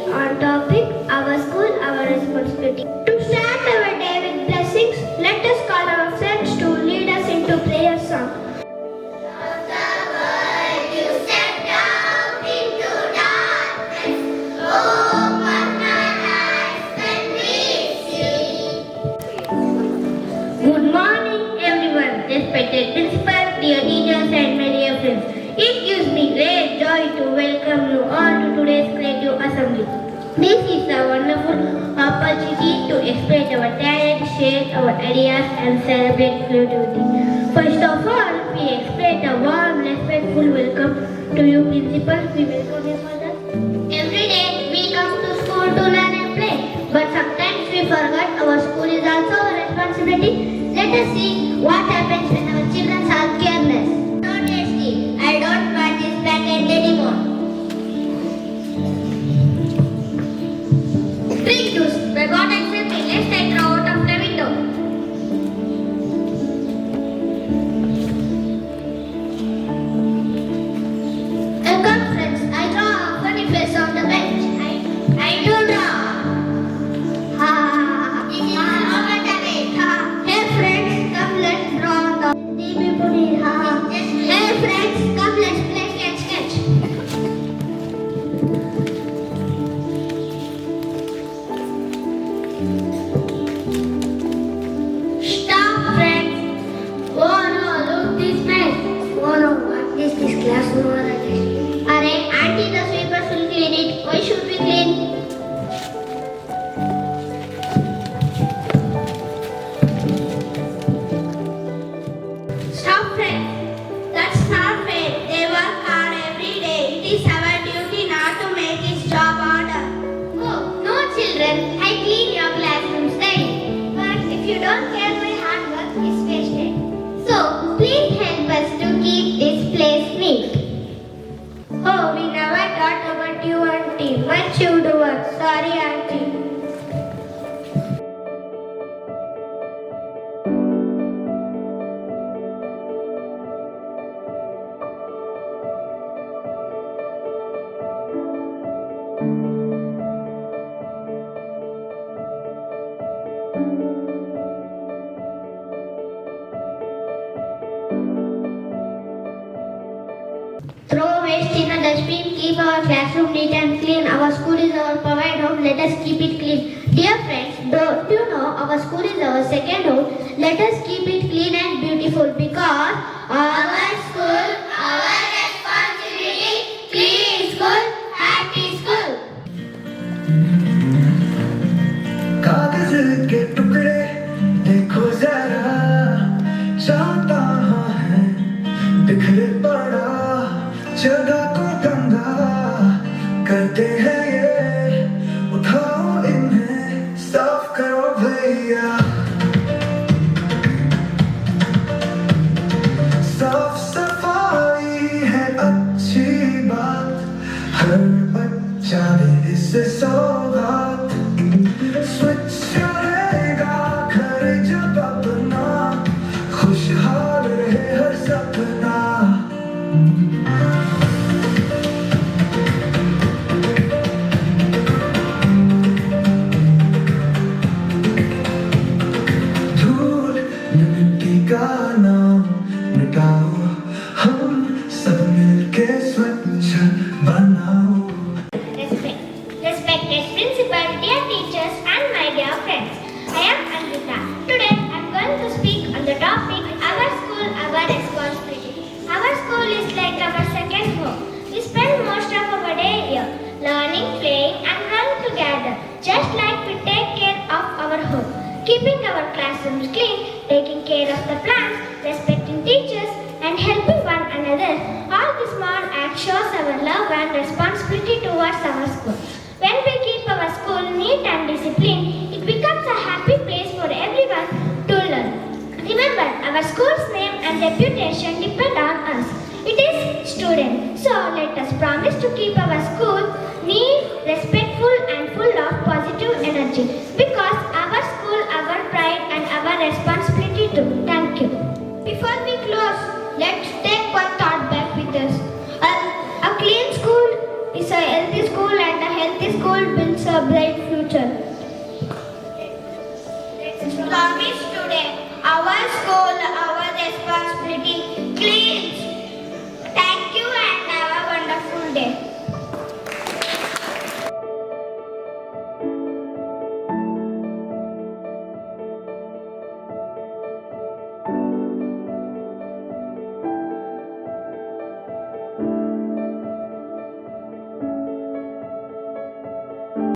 on topic Our School, Our Responsibility. To start our day with blessings, let us call our friends to lead us into prayer song. Good morning, everyone. Respected principal, dear teachers, and my dear friends. It gives me great joy to welcome you all to today's Creative Assembly. This is a wonderful opportunity to express our talent, share our ideas, and celebrate creativity. First of all, we express a warm, respectful welcome to you, principal. We welcome you, father. Every day we come to school to learn and play, but sometimes we forget our school is also our responsibility. Let us see what happens when our children are careless. No tasty. I don't want this packet anymore. Drink juice. For God accept me, lest I throw out of the window. Welcome friends. I draw a funny face on the bench. I do draw. Ha ha ha. This is over the way. Ha. Hey friends, come let's draw on the TV. Ha ha. Hey friends, come let's play sketch. Stop friends. Oh no, look this mess. Oh no, what is this classroom again? Arey, auntie, the sweepers will clean it. Why should we clean? Stop friends. That's not fair. They work hard every day. It is our duty not to make his job harder. Oh, no children. I clean your classrooms daily. But if you don't care, my hard work is wasted. So, please help us to keep this place neat. Oh, we never thought about you, auntie. Much you do work. Sorry, auntie. Throw waste in a dustbin, keep our classroom neat and clean. Our school is our provided home, let us keep it clean. Dear friends, don't you know our school is our second home? Let us keep it clean and beautiful because our school, our responsibility, clean school, happy school. कागज के टुकड़े देखो जरा चाहता है बिखरे पड़ा जगह को गंदा करते हैं ये उठाओ इन्हें साफ करो भैया साफ सफाई है अच्छी बात हर बच्चा दे इससे सौगात स्वच्छ रहेगा घर जब अपना खुशहाल रहे हर सपना धूल मिट्टी का नाम मिटाओ हम सब मिलके स्वच्छ बनाओ Respected principal, dear teachers, and my dear friends. I am Anvita. Today I am going to speak on the topic Our School, Our Responsibility. Our school is like our second home. We spend most of our day here, learning, playing, and growing together, just like we take care of our home. Keeping our classrooms clean, taking care of the plants, respecting teachers, and helping one another. All the small acts shows our love and responsibility towards our school. When we keep our school neat and disciplined, it becomes a happy place for everyone to learn. Remember, our school's name and reputation depend on us. It is student. So let us promise to keep our school neat, respectful, and full of positive energy. Because our school, our pride, and our responsibility too. Thank you. Before we close, let's take one thought back with us. A clean school is a healthy school, and a healthy Healthy school builds a bright future. Promise today. Our school,